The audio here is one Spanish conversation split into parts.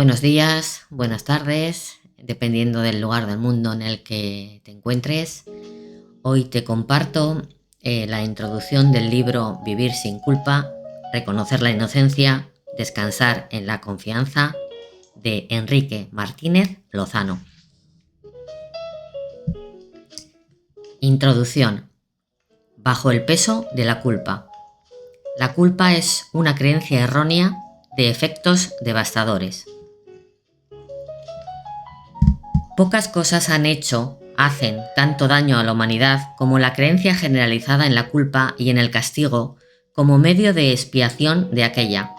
Buenos días, buenas tardes, dependiendo del lugar del mundo en el que te encuentres. Hoy te comparto la introducción del libro Vivir sin culpa, reconocer la inocencia, descansar en la confianza, de Enrique Martínez Lozano. Introducción. Bajo el peso de la culpa. La culpa es una creencia errónea de efectos devastadores. Pocas cosas hacen tanto daño a la humanidad como la creencia generalizada en la culpa y en el castigo como medio de expiación de aquella.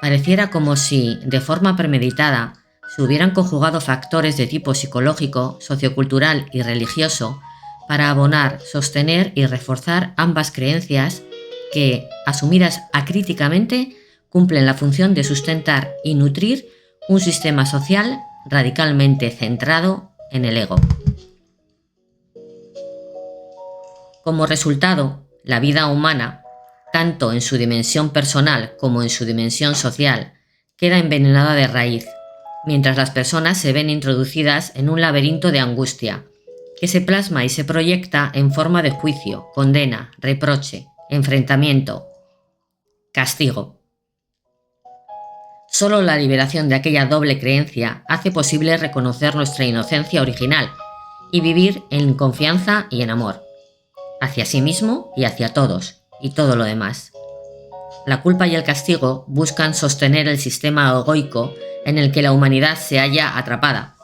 Pareciera como si, de forma premeditada, se hubieran conjugado factores de tipo psicológico, sociocultural y religioso para abonar, sostener y reforzar ambas creencias que, asumidas acríticamente, cumplen la función de sustentar y nutrir un sistema social radicalmente centrado en el ego. Como resultado, la vida humana, tanto en su dimensión personal como en su dimensión social, queda envenenada de raíz, mientras las personas se ven introducidas en un laberinto de angustia, que se plasma y se proyecta en forma de juicio, condena, reproche, enfrentamiento, castigo. Solo la liberación de aquella doble creencia hace posible reconocer nuestra inocencia original y vivir en confianza y en amor, hacia sí mismo y hacia todos, y todo lo demás. La culpa y el castigo buscan sostener el sistema egoico en el que la humanidad se halla atrapada.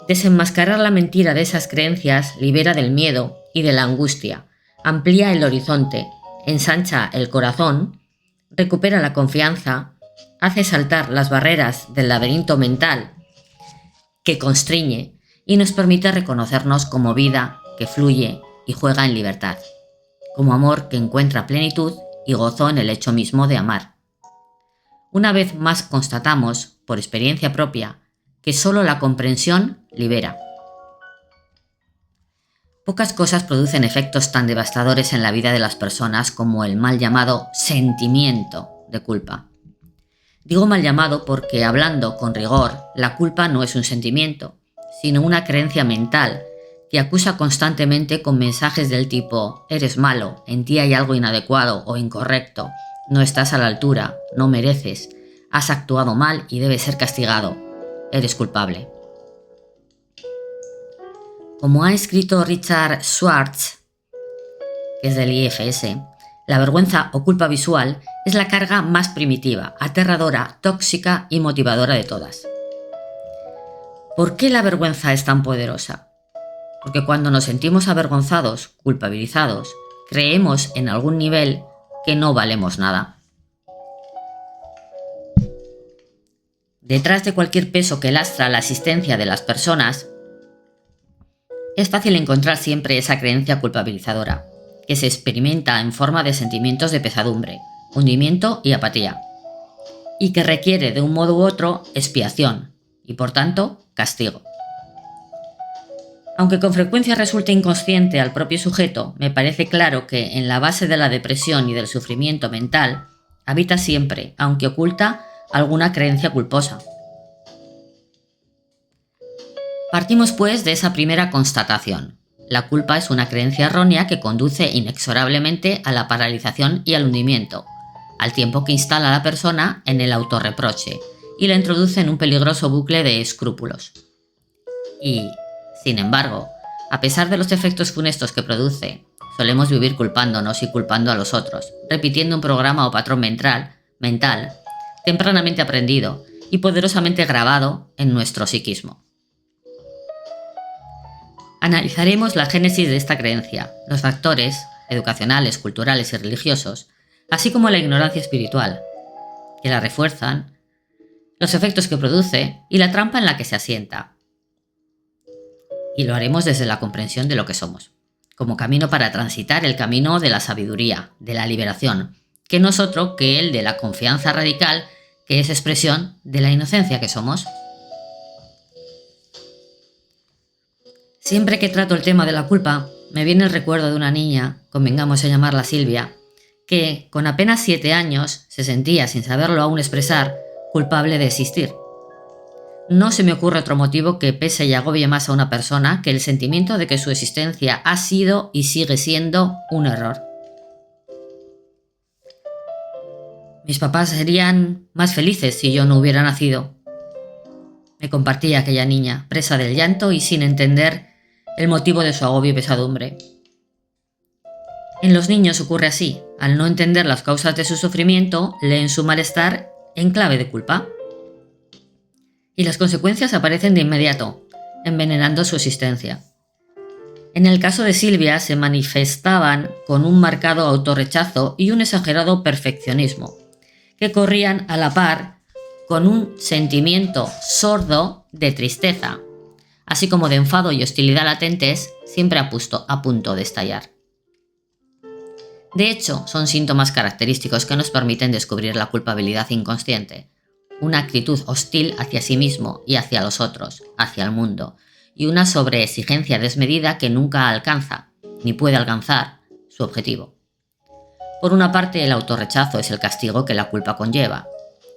Desenmascarar la mentira de esas creencias libera del miedo y de la angustia, amplía el horizonte, ensancha el corazón, recupera la confianza, hace saltar las barreras del laberinto mental que constriñe y nos permite reconocernos como vida que fluye y juega en libertad, como amor que encuentra plenitud y gozo en el hecho mismo de amar. Una vez más constatamos, por experiencia propia, que solo la comprensión libera. Pocas cosas producen efectos tan devastadores en la vida de las personas como el mal llamado sentimiento de culpa. Digo mal llamado porque, hablando con rigor, la culpa no es un sentimiento, sino una creencia mental que acusa constantemente con mensajes del tipo «eres malo, en ti hay algo inadecuado o incorrecto, no estás a la altura, no mereces, has actuado mal y debes ser castigado, eres culpable». Como ha escrito Richard Schwartz, que es del IFS, la vergüenza o culpa visual es la carga más primitiva, aterradora, tóxica y motivadora de todas. ¿Por qué la vergüenza es tan poderosa? Porque cuando nos sentimos avergonzados, culpabilizados, creemos en algún nivel que no valemos nada. Detrás de cualquier peso que lastra la existencia de las personas, es fácil encontrar siempre esa creencia culpabilizadora, que se experimenta en forma de sentimientos de pesadumbre, hundimiento y apatía, y que requiere de un modo u otro expiación y, por tanto, castigo. Aunque con frecuencia resulte inconsciente al propio sujeto, me parece claro que en la base de la depresión y del sufrimiento mental habita siempre, aunque oculta, alguna creencia culposa. Partimos pues de esa primera constatación. La culpa es una creencia errónea que conduce inexorablemente a la paralización y al hundimiento, al tiempo que instala a la persona en el autorreproche y la introduce en un peligroso bucle de escrúpulos. Y, sin embargo, a pesar de los efectos funestos que produce, solemos vivir culpándonos y culpando a los otros, repitiendo un programa o patrón mental tempranamente aprendido y poderosamente grabado en nuestro psiquismo. Analizaremos la génesis de esta creencia, los factores educacionales, culturales y religiosos, así como la ignorancia espiritual, que la refuerzan, los efectos que produce y la trampa en la que se asienta. Y lo haremos desde la comprensión de lo que somos, como camino para transitar el camino de la sabiduría, de la liberación, que no es otro que el de la confianza radical, que es expresión de la inocencia que somos. Siempre que trato el tema de la culpa, me viene el recuerdo de una niña, convengamos en llamarla Silvia, que, con apenas 7 años, se sentía, sin saberlo aún expresar, culpable de existir. No se me ocurre otro motivo que pese y agobie más a una persona que el sentimiento de que su existencia ha sido y sigue siendo un error. Mis papás serían más felices si yo no hubiera nacido. Me compartía aquella niña, presa del llanto y sin entender el motivo de su agobio y pesadumbre. En los niños ocurre así, al no entender las causas de su sufrimiento, leen su malestar en clave de culpa. Y las consecuencias aparecen de inmediato, envenenando su existencia. En el caso de Silvia se manifestaban con un marcado autorrechazo y un exagerado perfeccionismo, que corrían a la par con un sentimiento sordo de tristeza, así como de enfado y hostilidad latentes, siempre a punto de estallar. De hecho, son síntomas característicos que nos permiten descubrir la culpabilidad inconsciente, una actitud hostil hacia sí mismo y hacia los otros, hacia el mundo, y una sobreexigencia desmedida que nunca alcanza, ni puede alcanzar, su objetivo. Por una parte, el autorrechazo es el castigo que la culpa conlleva.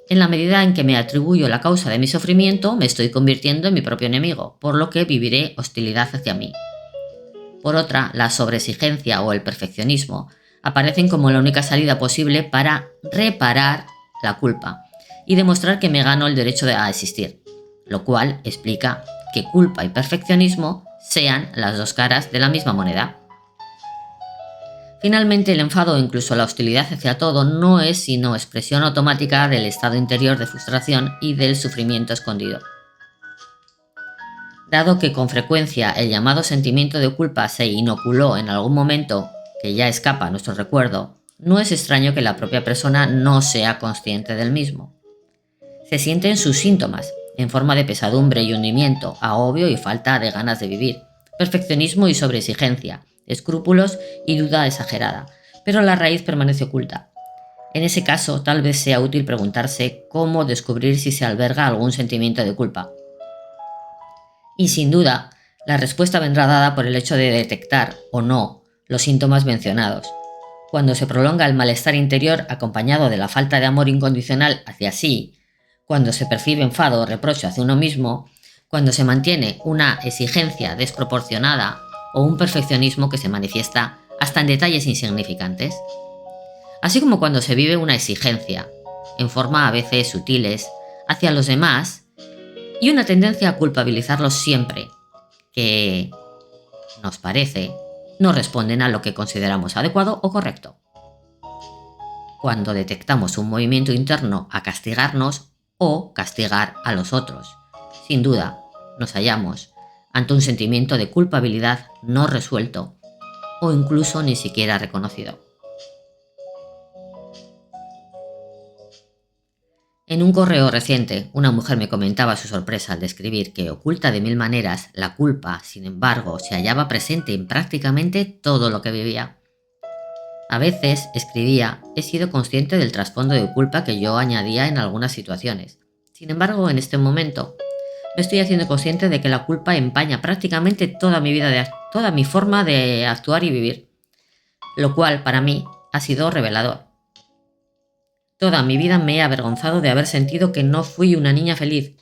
En la medida en que me atribuyo la causa de mi sufrimiento, me estoy convirtiendo en mi propio enemigo, por lo que viviré hostilidad hacia mí. Por otra, la sobreexigencia o el perfeccionismo aparecen como la única salida posible para reparar la culpa y demostrar que me gano el derecho a existir, lo cual explica que culpa y perfeccionismo sean las dos caras de la misma moneda. Finalmente, el enfado o incluso la hostilidad hacia todo no es sino expresión automática del estado interior de frustración y del sufrimiento escondido. Dado que con frecuencia el llamado sentimiento de culpa se inoculó en algún momento que ya escapa a nuestro recuerdo, no es extraño que la propia persona no sea consciente del mismo. Se sienten sus síntomas, en forma de pesadumbre y hundimiento, agobio y falta de ganas de vivir, perfeccionismo y sobreexigencia, escrúpulos y duda exagerada, pero la raíz permanece oculta. En ese caso, tal vez sea útil preguntarse cómo descubrir si se alberga algún sentimiento de culpa. Y sin duda, la respuesta vendrá dada por el hecho de detectar, o no, los síntomas mencionados. Cuando se prolonga el malestar interior acompañado de la falta de amor incondicional hacia sí, cuando se percibe enfado o reproche hacia uno mismo, cuando se mantiene una exigencia desproporcionada o un perfeccionismo que se manifiesta hasta en detalles insignificantes. Así como cuando se vive una exigencia, en forma a veces sutiles, hacia los demás y una tendencia a culpabilizarlos siempre, que nos parece no responden a lo que consideramos adecuado o correcto. Cuando detectamos un movimiento interno a castigarnos o castigar a los otros, sin duda nos hallamos ante un sentimiento de culpabilidad no resuelto o incluso ni siquiera reconocido. En un correo reciente, una mujer me comentaba su sorpresa al describir que, oculta de mil maneras, la culpa, sin embargo, se hallaba presente en prácticamente todo lo que vivía. A veces, escribía, he sido consciente del trasfondo de culpa que yo añadía en algunas situaciones. Sin embargo, en este momento, me estoy haciendo consciente de que la culpa empaña prácticamente toda mi vida, toda mi forma de actuar y vivir, lo cual para mí ha sido revelador. Toda mi vida me he avergonzado de haber sentido que no fui una niña feliz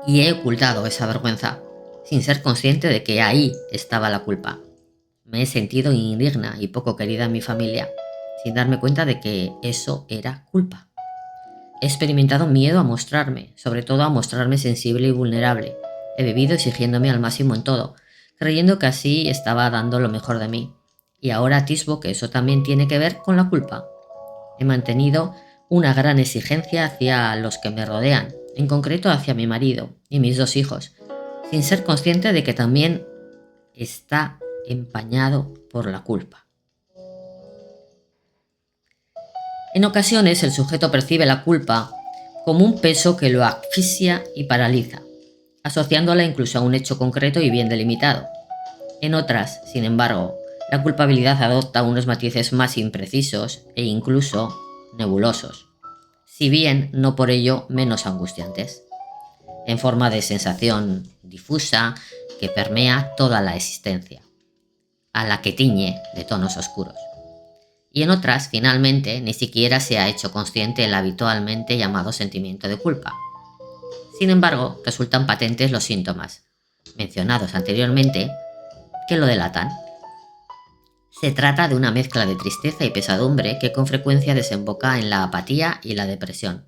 y he ocultado esa vergüenza, sin ser consciente de que ahí estaba la culpa. Me he sentido indigna y poco querida en mi familia, sin darme cuenta de que eso era culpa. He experimentado miedo a mostrarme, sobre todo a mostrarme sensible y vulnerable. He vivido exigiéndome al máximo en todo, creyendo que así estaba dando lo mejor de mí. Y ahora atisbo que eso también tiene que ver con la culpa. He mantenido una gran exigencia hacia los que me rodean, en concreto hacia mi marido y mis 2 hijos, sin ser consciente de que también está empañado por la culpa. En ocasiones el sujeto percibe la culpa como un peso que lo asfixia y paraliza, asociándola incluso a un hecho concreto y bien delimitado. En otras, sin embargo, la culpabilidad adopta unos matices más imprecisos e incluso nebulosos, si bien no por ello menos angustiantes, en forma de sensación difusa que permea toda la existencia, a la que tiñe de tonos oscuros. y en otras, finalmente, ni siquiera se ha hecho consciente el habitualmente llamado sentimiento de culpa. Sin embargo, resultan patentes los síntomas, mencionados anteriormente, que lo delatan. Se trata de una mezcla de tristeza y pesadumbre que con frecuencia desemboca en la apatía y la depresión.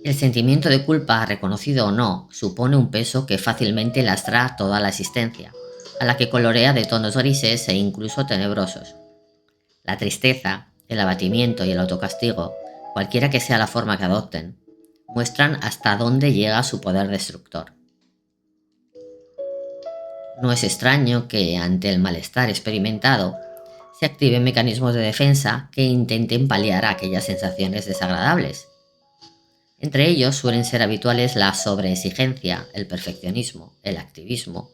El sentimiento de culpa, reconocido o no, supone un peso que fácilmente lastra toda la existencia, a la que colorea de tonos grises e incluso tenebrosos. La tristeza, el abatimiento y el autocastigo, cualquiera que sea la forma que adopten, muestran hasta dónde llega su poder destructor. No es extraño que, ante el malestar experimentado, se activen mecanismos de defensa que intenten paliar aquellas sensaciones desagradables. Entre ellos suelen ser habituales la sobreexigencia, el perfeccionismo, el activismo,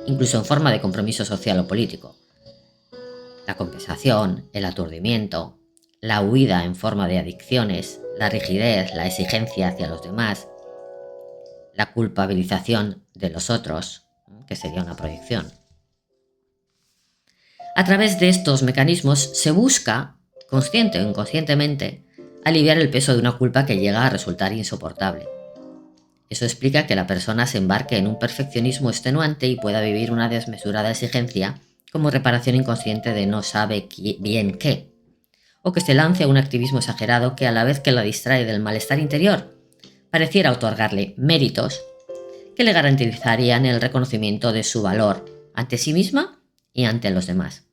incluso en forma de compromiso social o político, la compensación, el aturdimiento, la huida en forma de adicciones, la rigidez, la exigencia hacia los demás, la culpabilización de los otros, que sería una proyección. A través de estos mecanismos se busca, consciente o inconscientemente, aliviar el peso de una culpa que llega a resultar insoportable. Eso explica que la persona se embarque en un perfeccionismo extenuante y pueda vivir una desmesurada exigencia como reparación inconsciente de no sabe bien qué, o que se lance a un activismo exagerado que, a la vez que la distrae del malestar interior, pareciera otorgarle méritos que le garantizarían el reconocimiento de su valor ante sí misma y ante los demás.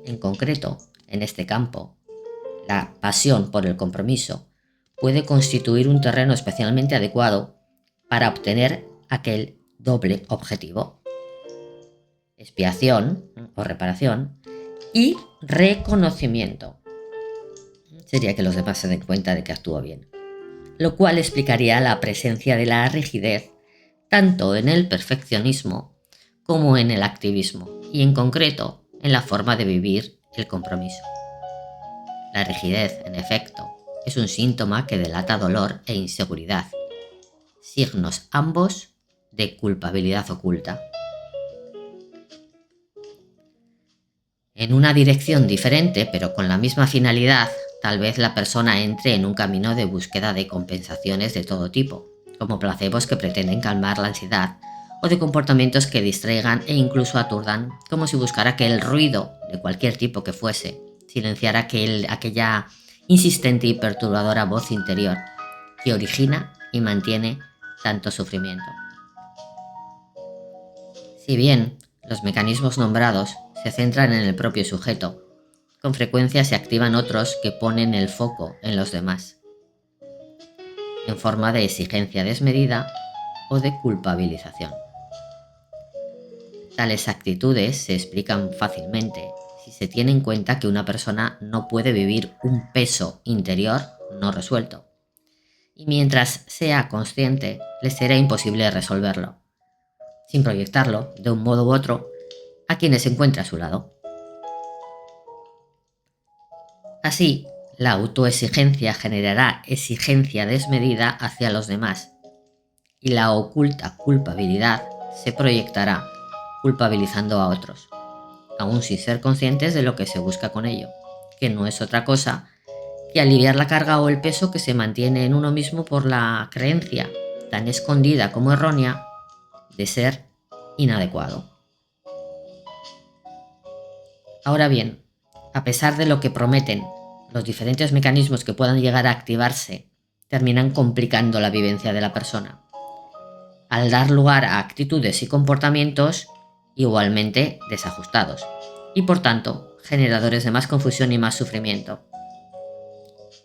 En concreto, en este campo, la pasión por el compromiso puede constituir un terreno especialmente adecuado para obtener aquel doble objetivo: expiación o reparación y reconocimiento. Sería que los demás se den cuenta de que actúa bien, lo cual explicaría la presencia de la rigidez tanto en el perfeccionismo como en el activismo, y en concreto en la forma de vivir el compromiso. La rigidez, en efecto, es un síntoma que delata dolor e inseguridad, signos ambos de culpabilidad oculta. En una dirección diferente, pero con la misma finalidad, tal vez la persona entre en un camino de búsqueda de compensaciones de todo tipo, como placebos que pretenden calmar la ansiedad, o de comportamientos que distraigan e incluso aturdan, como si buscara que el ruido, de cualquier tipo que fuese, silenciara aquella insistente y perturbadora voz interior que origina y mantiene tanto sufrimiento. Si bien los mecanismos nombrados se centran en el propio sujeto, con frecuencia se activan otros que ponen el foco en los demás, en forma de exigencia desmedida o de culpabilización. Tales actitudes se explican fácilmente si se tiene en cuenta que una persona no puede vivir un peso interior no resuelto, y mientras sea consciente le será imposible resolverlo, sin proyectarlo, de un modo u otro, a quienes se encuentra a su lado. Así, la autoexigencia generará exigencia desmedida hacia los demás, y la oculta culpabilidad se proyectará culpabilizando a otros, aún sin ser conscientes de lo que se busca con ello, que no es otra cosa que aliviar la carga o el peso que se mantiene en uno mismo por la creencia, tan escondida como errónea, de ser inadecuado. Ahora bien, a pesar de lo que prometen, los diferentes mecanismos que puedan llegar a activarse terminan complicando la vivencia de la persona, al dar lugar a actitudes y comportamientos igualmente desajustados, y por tanto generadores de más confusión y más sufrimiento.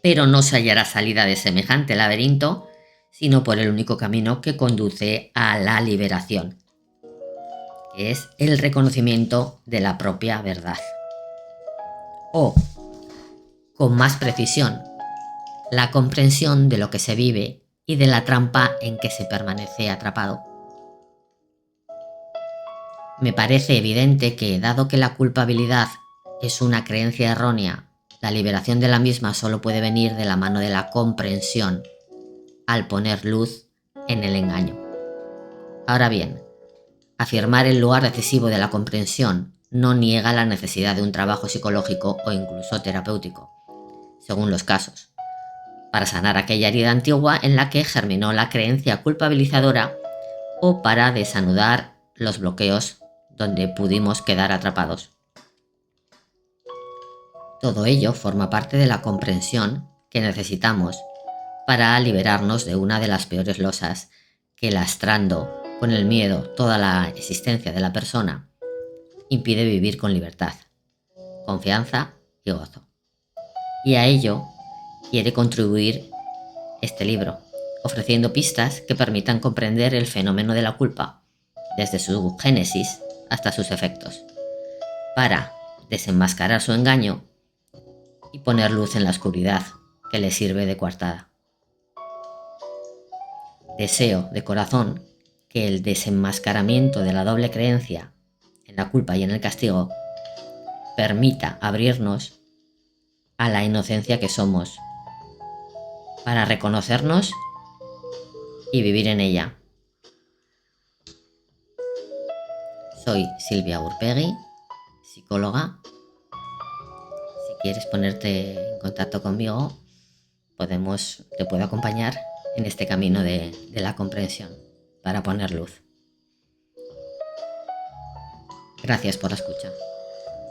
Pero no se hallará salida de semejante laberinto sino por el único camino que conduce a la liberación, que es el reconocimiento de la propia verdad. O, con más precisión, la comprensión de lo que se vive y de la trampa en que se permanece atrapado. Me parece evidente que, dado que la culpabilidad es una creencia errónea, la liberación de la misma solo puede venir de la mano de la comprensión, al poner luz en el engaño. Ahora bien, afirmar el lugar decisivo de la comprensión no niega la necesidad de un trabajo psicológico o incluso terapéutico, según los casos, para sanar aquella herida antigua en la que germinó la creencia culpabilizadora o para desanudar los bloqueos donde pudimos quedar atrapados. Todo ello forma parte de la comprensión que necesitamos para liberarnos de una de las peores losas que, lastrando con el miedo toda la existencia de la persona, impide vivir con libertad, confianza y gozo. Y a ello quiere contribuir este libro, ofreciendo pistas que permitan comprender el fenómeno de la culpa, desde su génesis hasta sus efectos, para desenmascarar su engaño y poner luz en la oscuridad que le sirve de coartada. Deseo de corazón que el desenmascaramiento de la doble creencia en la culpa y en el castigo permita abrirnos a la inocencia que somos, para reconocernos y vivir en ella. Soy Silvia Urpegui, psicóloga. Si quieres ponerte en contacto conmigo, te puedo acompañar en este camino de la comprensión para poner luz. Gracias por la escucha.